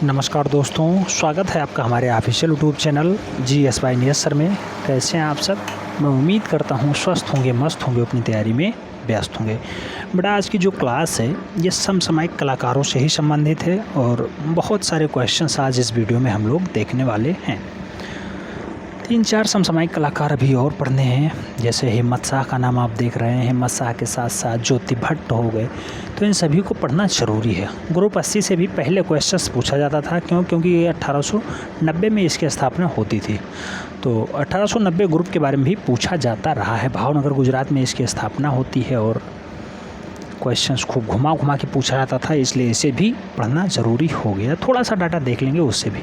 नमस्कार दोस्तों, स्वागत है आपका हमारे official YouTube channel GSY news sir में। कैसे हैं आप सब? मैं उम्मीद करता हूँ स्वस्थ होंगे, मस्त होंगे, अपनी तैयारी में व्यस्त होंगे। बेटा आज की जो क्लास है ये समसामयिक कलाकारों से ही संबंधित है और बहुत सारे क्वेश्चंस आज इस वीडियो में हम लोग देखने वाले हैं। 3-4 समसामयिक कलाकार अभी और पढ़ने हैं, जैसे हिम्मत शाह का नाम आप देख रहे हैं। हिम्मत शाह के साथ साथ ज्योति भट्ट हो गए, तो इन सभी को पढ़ना ज़रूरी है। ग्रुप 80 से भी पहले क्वेश्चंस पूछा जाता था, क्योंकि ये 1890 में इसकी स्थापना होती थी। तो 1890 ग्रुप के बारे में भी पूछा जाता रहा है। भावनगर गुजरात में इसकी स्थापना होती है और क्वेश्चंस खूब घुमा घुमा के पूछा जाता था, इसलिए इसे भी पढ़ना ज़रूरी हो गया। थोड़ा सा डाटा देख लेंगे उससे भी।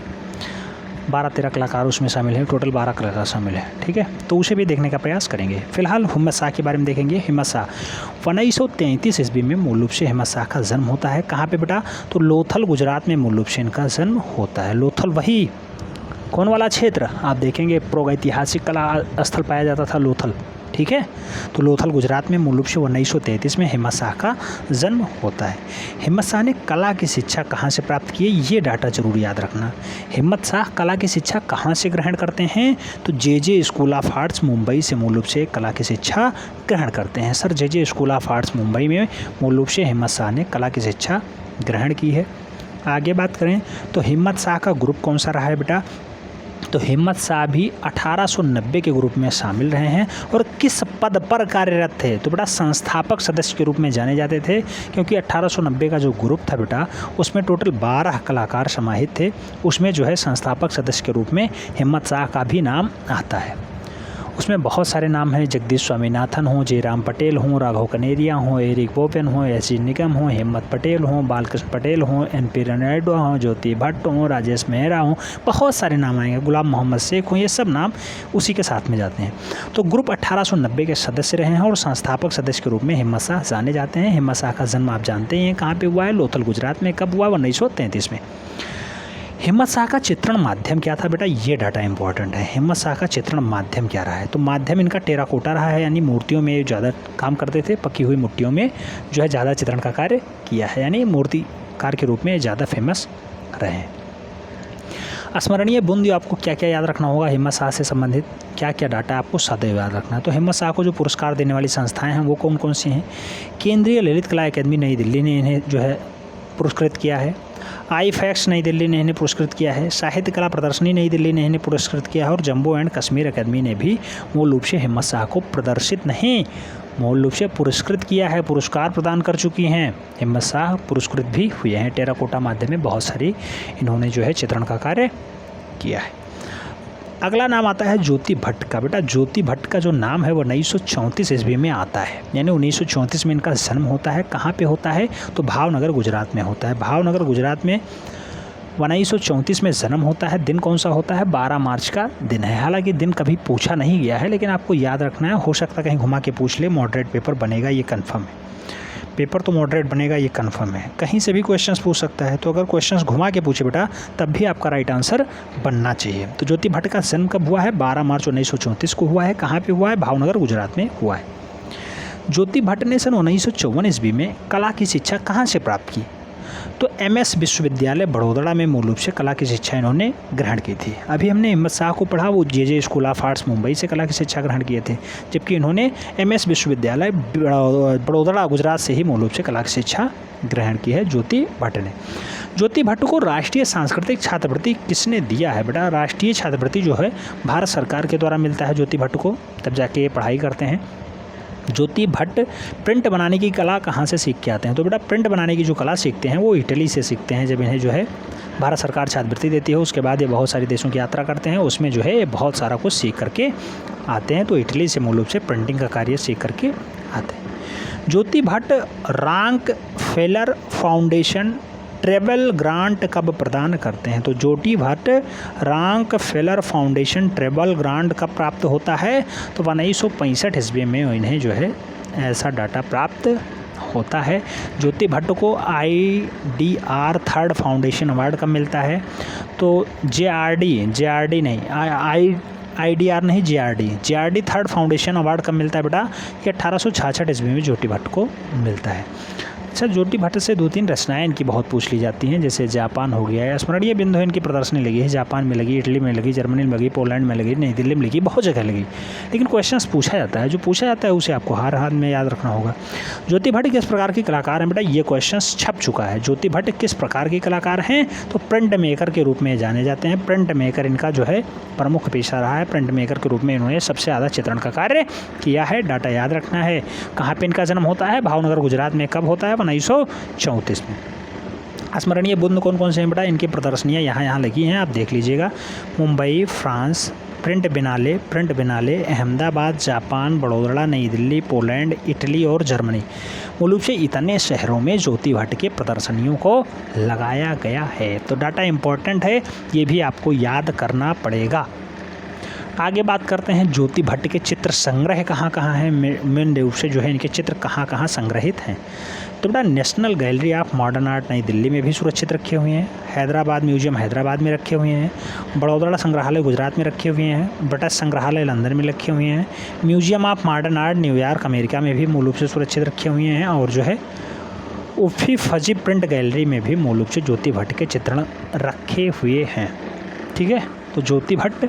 12-13 कलाकार उसमें शामिल हैं, टोटल 12 कलाकार शामिल हैं, ठीक है। तो उसे भी देखने का प्रयास करेंगे। फिलहाल हिम्मत शाह के बारे में देखेंगे। हिम्मत शाह 1933 ईस्वी में मूल रूप से हिम्मत शाह का जन्म होता है। कहाँ पे बेटा? तो लोथल गुजरात में मूल रूप से इनका जन्म होता है। लोथल वही कौन वाला क्षेत्र आप देखेंगे, प्रागैतिहासिक कला स्थल पाया जाता था लोथल, ठीक है। तो लोथल गुजरात में मूल रूप से 1933 में हिम्मत शाह का जन्म होता है। हिम्मत शाह ने कला की शिक्षा कहाँ से प्राप्त की है, ये डाटा जरूर याद रखना। हिम्मत शाह कला की शिक्षा कहाँ से ग्रहण करते हैं? तो जे स्कूल ऑफ आर्ट्स मुंबई से मूल रूप से कला की शिक्षा ग्रहण करते हैं। Sir J school of arts Mumbai में मूल रूप से हिम्मत शाह ने कला की शिक्षा ग्रहण की है। आगे बात करें तो हिम्मत शाह का ग्रुप कौन सा रहा है बेटा? तो हिम्मत शाह भी 1890 के ग्रुप में शामिल रहे हैं। और किस पद पर कार्यरत थे? तो बेटा संस्थापक सदस्य के रूप में जाने जाते थे, क्योंकि 1890 का जो ग्रुप था बेटा उसमें टोटल 12 कलाकार समाहित थे। उसमें जो है संस्थापक सदस्य के रूप में हिम्मत शाह का भी नाम आता है। उसमें बहुत सारे नाम हैं, जगदीश स्वामीनाथन हों, जयराम पटेल हों, राघव कनेरिया हों, एरिक बोपेन हों, एस.सी. निगम हों, हिम्मत पटेल हों, बालकृष्ण पटेल हों, N.P. नायडू हों, ज्योति भट्ट हों, राजेश मेहरा हों, बहुत सारे नाम आएंगे, गुलाम मोहम्मद शेख हों, ये सब नाम उसी के साथ में जाते हैं। तो ग्रुप 1890 के सदस्य रहे हैं और संस्थापक सदस्य के रूप में हिम्मत शाह जाने जाते हैं। हिम्मत शाह का जन्म आप जानते हैं कहाँ पर हुआ है, लोथल गुजरात में। कब हुआ? 1933 में। हिम्मत शाह का चित्रण माध्यम क्या था बेटा? ये डाटा इंपॉर्टेंट है। हिम्मत शाह का चित्रण माध्यम क्या रहा है? तो माध्यम इनका टेराकोटा रहा है, यानी मूर्तियों में ज़्यादा काम करते थे। पकी हुई मूर्तियों में जो है ज़्यादा चित्रण का कार्य किया है, यानी मूर्तिकार के रूप में ज़्यादा फेमस रहे हैं। स्मरणीय बिंदु आपको क्या क्या याद रखना होगा हिम्मत शाह से संबंधित? क्या क्या डाटा आपको सदैव याद रखना है? तो हिम्मत शाह को जो पुरस्कार देने वाली संस्थाएँ हैं वो कौन कौन सी हैं? केंद्रीय ललित कला अकादमी नई दिल्ली ने इन्हें जो है पुरस्कृत किया है। IFAX नई दिल्ली ने इन्हें पुरस्कृत किया है। साहित्य कला प्रदर्शनी नई दिल्ली ने इन्हें पुरस्कृत किया है। और जम्मू एंड कश्मीर अकादमी ने भी मूल रूप से हिम्मत शाह को प्रदर्शित नहीं, मूल रूप से पुरस्कृत किया है, पुरस्कार प्रदान कर चुकी हैं। हिम्मत शाह पुरस्कृत भी हुए हैं। टेराकोटा माध्यम में बहुत सारी इन्होंने जो है चित्रण का कार्य किया है। अगला नाम आता है ज्योति भट्ट का। बेटा ज्योति भट्ट का जो नाम है वो 1934 ईस्वी में आता है, यानी 1934 में इनका जन्म होता है। कहाँ पे होता है? तो भावनगर गुजरात में होता है। भावनगर गुजरात में 1934 में जन्म होता है। दिन कौन सा होता है? 12 मार्च का दिन है। हालांकि दिन कभी पूछा नहीं गया है, लेकिन आपको याद रखना है। हो सकता है कहीं घुमा के पूछ ले। मॉडरेट पेपर बनेगा, ये कन्फर्म है। पेपर तो मॉडरेट बनेगा, ये कन्फर्म है। कहीं से भी क्वेश्चंस पूछ सकता है, तो अगर क्वेश्चंस घुमा के पूछे बेटा तब भी आपका राइट आंसर बनना चाहिए। तो ज्योति भट्ट का जन्म कब हुआ है? 12 मार्च 1934 को हुआ है। कहाँ पे हुआ है? भावनगर गुजरात में हुआ है। ज्योति भट्ट ने सन 1954 ईस्वी में कला की शिक्षा कहाँ से प्राप्त की? तो MS विश्वविद्यालय बड़ौदा में मूल रूप से कला की शिक्षा इन्होंने ग्रहण की थी। अभी हमने हिम्मत शाह को पढ़ा, वो जे स्कूल ऑफ आर्ट्स मुंबई से कला की शिक्षा ग्रहण किए थे, जबकि इन्होंने MS विश्वविद्यालय बड़ौदा गुजरात से ही मूल रूप से कला की शिक्षा ग्रहण की है ज्योति भट्ट ने। ज्योति भट्ट को राष्ट्रीय सांस्कृतिक छात्रवृत्ति किसने दिया है? बेटा राष्ट्रीय छात्रवृत्ति जो है भारत सरकार के द्वारा मिलता है ज्योति भट्ट को, तब जाके ये पढ़ाई करते हैं। ज्योति भट्ट प्रिंट बनाने की कला कहाँ से सीख के आते हैं? तो बेटा प्रिंट बनाने की जो कला सीखते हैं वो इटली से सीखते हैं। जब इन्हें जो है भारत सरकार छात्रवृत्ति देती है, उसके बाद ये बहुत सारे देशों की यात्रा करते हैं, उसमें जो है ये बहुत सारा कुछ सीख करके आते हैं। तो इटली से मूल रूप से प्रिंटिंग का कार्य सीख करके आते हैं। Jyoti Bhatt Rockefeller foundation travel grant कब प्रदान करते हैं? तो Jyoti Bhatt Rockefeller foundation travel grant कब प्राप्त होता है? तो 1965 ईस्वी में इन्हें जो है ऐसा डाटा प्राप्त होता है। ज्योति भट्ट को IDR थर्ड फाउंडेशन अवार्ड कब मिलता है? तो JRD नहीं, IDR नहीं, JRD थर्ड फाउंडेशन अवार्ड कब मिलता है बेटा? ये 1866 ईस्वी में ज्योति भट्ट को मिलता है। अच्छा, ज्योति भट्ट से 2-3 रचनाएं इनकी बहुत पूछ ली जाती हैं, जैसे जापान हो गया, या स्मरणीय बिंदु इनकी प्रदर्शनी लगी है, जापान में लगी, इटली में लगी, जर्मनी में लगी, पोलैंड में लगी, नई दिल्ली में लगी, बहुत जगह लगी। लेकिन क्वेश्चंस पूछा जाता है, जो पूछा जाता है उसे आपको हर हाथ में याद रखना होगा। ज्योति भट्ट किस प्रकार की कलाकार हैं बेटा, ये क्वेश्चन छप चुका है। ज्योति भट्ट किस प्रकार की कलाकार हैं, तो प्रिंट मेकर के रूप में जाने जाते हैं। प्रिंट मेकर इनका जो है प्रमुख पेशा रहा है। प्रिंट मेकर के रूप में इन्होंने सबसे ज़्यादा चित्रण का कार्य किया है। डाटा याद रखना है। कहाँ पे इनका जन्म होता है, भावनगर गुजरात में। कब होता है, 1934 में। स्मरणीय बिंदु कौन कौन से हैं बेटा, इनकी प्रदर्शनियाँ यहाँ लगी हैं, आप देख लीजिएगा। Mumbai, France, print बिनाले, Ahmedabad, Japan, Baroda, नई दिल्ली, पोलैंड, इटली और जर्मनी। मूल रूप से इतने शहरों में ज्योति भट्ट के प्रदर्शनियों को लगाया गया है। तो डाटा इम्पोर्टेंट है, ये भी आपको याद करना पड़ेगा। आगे बात करते हैं ज्योति भट्ट के चित्र संग्रह कहाँ कहाँ हैं, मेन रूप से जो है इनके चित्र कहाँ कहाँ संग्रहित हैं। तो बेटा national gallery of modern art नई दिल्ली में भी सुरक्षित रखे हुए हैं। हैदराबाद म्यूजियम हैदराबाद में रखे हुए हैं। बड़ौदा संग्रहालय गुजरात में रखे हुए हैं। ब्रिटिश संग्रहालय लंदन में रखे हुए हैं। Museum of modern art New York America में भी मूल रूप से सुरक्षित रखे हुए हैं। और जो है उफी फजी प्रिंट गैलरी में भी मूल रूप से ज्योति भट्ट के चित्रण रखे हुए हैं। ठीक है, तो ज्योति भट्ट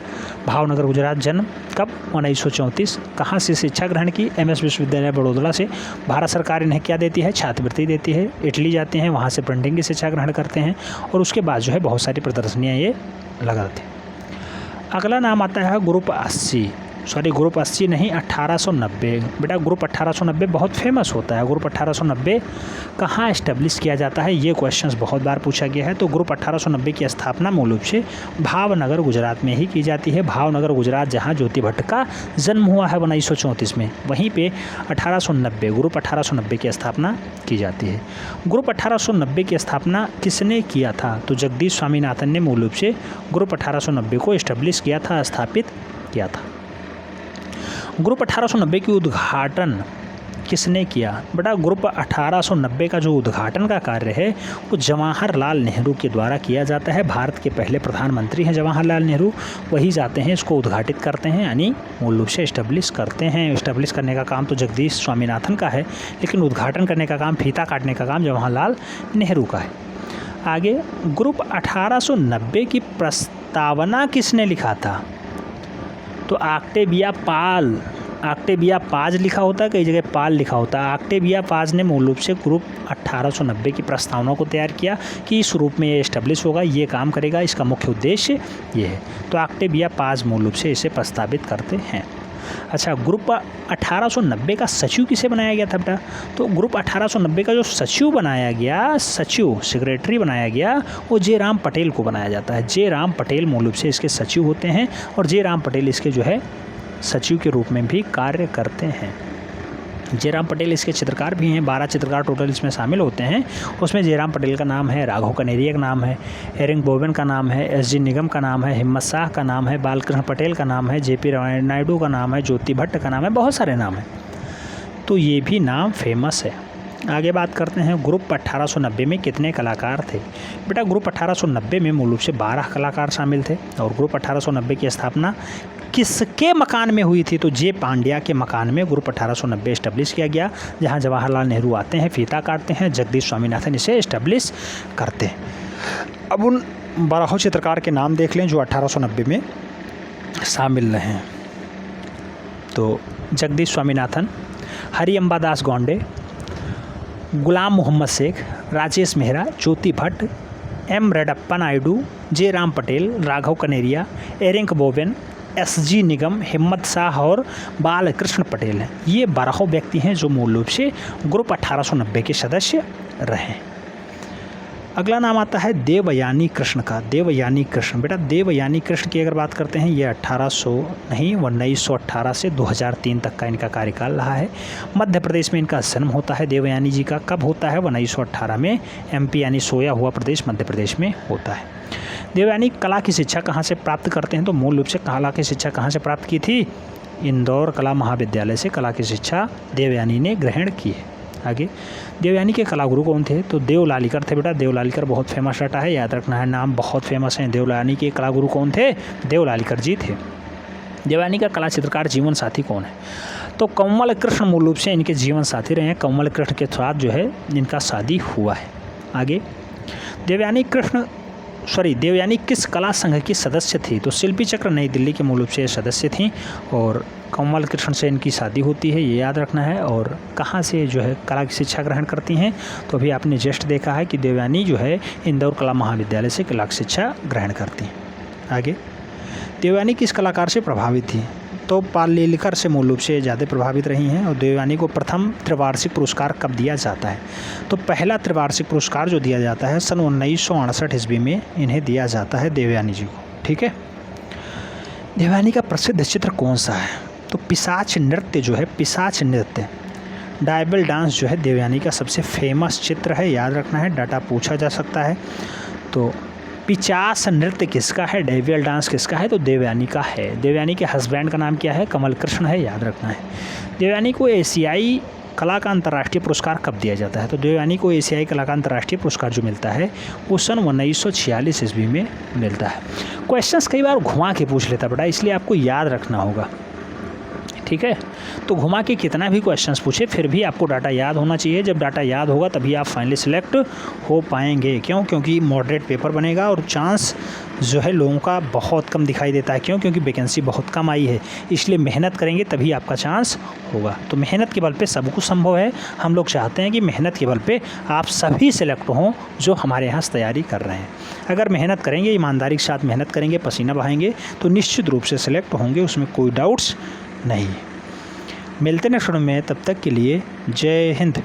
भावनगर गुजरात, जन्म कब, 1934। कहाँ से शिक्षा ग्रहण की, MS विश्वविद्यालय बड़ौदा से। भारत सरकार इन्हें क्या देती है, छात्रवृत्ति देती है। इटली जाते हैं, वहाँ से प्रिंटिंग की शिक्षा ग्रहण करते हैं और उसके बाद जो है बहुत सारी प्रदर्शनियाँ ये लगाते हैं। अगला नाम आता है ग्रुप 80 नहीं, 1890। बेटा ग्रुप 1890 बहुत फेमस होता है। ग्रुप 1890 कहाँ इस्टेब्लिश किया जाता है, ये क्वेश्चंस बहुत बार पूछा गया है। तो ग्रुप 1890 की स्थापना मूल रूप से भावनगर गुजरात में ही की जाती है। भावनगर गुजरात, जहाँ ज्योति भट्ट का जन्म हुआ है 1934 में, वहीं पे 1890 ग्रुप 1890 की स्थापना की जाती है। ग्रुप 1890 की स्थापना किसने किया था, तो जगदीश स्वामीनाथन ने मूल रूप से ग्रुप 1890 को इस्टेब्लिश किया था, स्थापित किया था। ग्रुप 1890 की उद्घाटन किसने किया, बेटा ग्रुप 1890 का जो उद्घाटन का कार्य है वो जवाहरलाल नेहरू के द्वारा किया जाता है। भारत के पहले प्रधानमंत्री हैं जवाहरलाल नेहरू, वही जाते हैं इसको उद्घाटित करते हैं, यानी मूल रूप से इस्टेब्लिश करते हैं। इस्टेब्लिश करने का काम तो जगदीश स्वामीनाथन का है, लेकिन उद्घाटन करने का काम, फीता काटने का काम जवाहरलाल नेहरू का है। आगे ग्रुप 1890 की प्रस्तावना किसने लिखा था, तो ऑक्टेविया पाज लिखा होता है, कई जगह पाल लिखा होता है। ऑक्टेविया पाज ने मूल रूप से ग्रुप 1890 की प्रस्तावना को तैयार किया कि इस रूप में ये इस्टेब्लिश होगा, ये काम करेगा, इसका मुख्य उद्देश्य ये है। तो ऑक्टेविया पाज मूल रूप से इसे प्रस्तावित करते हैं। अच्छा, ग्रुप 1890 का सचिव किसे बनाया गया था बेटा, तो ग्रुप 1890 का जो सचिव बनाया गया, सेक्रेटरी बनाया गया, वो जे राम पटेल को बनाया जाता है। जे राम पटेल मूल रूप से इसके सचिव होते हैं और जे राम पटेल इसके जो है सचिव के रूप में भी कार्य करते हैं। जयराम पटेल इसके चित्रकार भी हैं, 12 चित्रकार टोटल इसमें शामिल होते हैं। उसमें जयराम पटेल का नाम है, राघव कनेरिया का नाम है, एरिंग बोवेन का नाम है, SG निगम का नाम है, हिम्मत शाह का नाम है, बालकृष्ण पटेल का नाम है, JP नायडू का नाम है, ज्योति भट्ट का नाम है, बहुत सारे नाम हैं। तो ये भी नाम फेमस है। आगे बात करते हैं ग्रुप 1890 में कितने कलाकार थे। बेटा ग्रुप 1890 में मूल रूप से 12 कलाकार शामिल थे। और ग्रुप 1890 की स्थापना किसके मकान में हुई थी, तो जे पांड्या के मकान में ग्रुप 1890 इस्टेब्लिश किया गया, जहां जवाहरलाल नेहरू आते हैं, फीता काटते हैं, जगदीश स्वामीनाथन इसे इस्टेब्लिश करते हैं। अब उन 12 चित्रकार के नाम देख लें जो 1890 में शामिल रहे हैं। तो जगदीश स्वामीनाथन, हरि अंबादास गोंडे, गुलाम मोहम्मद शेख, राजेश मेहरा, ज्योति भट्ट, M रेड्डप्पा नायडू, जे राम पटेल, राघव कनेरिया, एरिंग बोवेन, SG निगम, हिम्मत शाह और बालकृष्ण पटेल हैं। ये 12 व्यक्ति हैं जो मूल रूप से ग्रुप 1890 के सदस्य रहे। अगला नाम आता है देवयानी कृष्ण का। देवयानी कृष्ण, बेटा देवयानी कृष्ण की अगर बात करते हैं, ये 1918 से 2003 तक का इनका कार्यकाल रहा है। मध्य प्रदेश में इनका जन्म होता है देवयानी जी का। कब होता है, 1918 में। MP यानी सोया हुआ प्रदेश मध्य प्रदेश में होता है। देवयानी कला की शिक्षा कहाँ से प्राप्त करते हैं, तो मूल रूप से कला की शिक्षा कहाँ से प्राप्त की थी, इंदौर कला महाविद्यालय से कला की शिक्षा देवयानी ने ग्रहण की है। आगे देवयानी के कलागुरु कौन थे, तो देवलालीकर थे। बेटा देवलालीकर बहुत फेमस रटा है, याद रखना है, नाम बहुत फेमस है। देवयानी के कलागुरु कौन थे, देवलालीकर जी थे। देवयानी का कला चित्रकार जीवन साथी कौन है? तो कमल कृष्ण मूल रूप से इनके जीवन साथी रहे हैं। कमल कृष्ण के साथ जो है इनका शादी हुआ है। आगे, देवयानी किस कला संघ की सदस्य थी? तो शिल्पी चक्र नई दिल्ली के मूल रूप से सदस्य थी और कमल कृष्ण से इनकी शादी होती है, ये याद रखना है। और कहाँ से जो है कला की शिक्षा ग्रहण करती हैं? तो अभी आपने जस्ट देखा है कि देवयानी जो है इंदौर कला महाविद्यालय से कला की शिक्षा ग्रहण करती हैं। आगे, देवयानी किस कलाकार से प्रभावित थी? तो पाल लीलकर से मूल रूप से ज़्यादा प्रभावित रही हैं। और देवयानी को प्रथम त्रिवार्षिक पुरस्कार कब दिया जाता है? तो पहला त्रिवार्षिक पुरस्कार जो दिया जाता है सन 1968 ईस्वी में इन्हें दिया जाता है देवयानी जी को। ठीक है। देवयानी का प्रसिद्ध चित्र कौन सा है? तो पिशाच नृत्य जो है, पिशाच नृत्य डायबल डांस जो है देवयानी का सबसे फेमस चित्र है, याद रखना है, डाटा पूछा जा सकता है। तो पिशाच नृत्य किसका है, डेविल डांस किसका है? तो देवयानी का है। देवयानी के हस्बैंड का नाम क्या है? कमल कृष्ण है, याद रखना है। देवयानी को एशियाई कला का अंतर्राष्ट्रीय पुरस्कार कब दिया जाता है? तो देवयानी को एशियाई कला का अंतर्राष्ट्रीय पुरस्कार जो मिलता है वो सन 1946 ईस्वी में मिलता है। क्वेश्चंस कई बार घुमा के पूछ लेता बेटा, इसलिए आपको याद रखना होगा। ठीक है, तो घुमा के कितना भी क्वेश्चंस पूछे फिर भी आपको डाटा याद होना चाहिए। जब डाटा याद होगा तभी आप फाइनली सिलेक्ट हो पाएंगे। क्यों? क्योंकि मॉडरेट पेपर बनेगा और चांस जो है लोगों का बहुत कम दिखाई देता है। क्यों? क्योंकि वैकेंसी बहुत कम आई है, इसलिए मेहनत करेंगे तभी आपका चांस होगा। तो मेहनत के बल पे सब कुछ संभव है। हम लोग चाहते हैं कि मेहनत के बल पे आप सभी सिलेक्ट हों जो हमारे यहाँ से तैयारी कर रहे हैं। अगर मेहनत करेंगे, ईमानदारी के साथ मेहनत करेंगे, पसीना बहाएंगे तो निश्चित रूप से सिलेक्ट होंगे, उसमें कोई डाउट्स नहीं। मिलते नेक्स्ट वीडियो में, तब तक के लिए जय हिंद।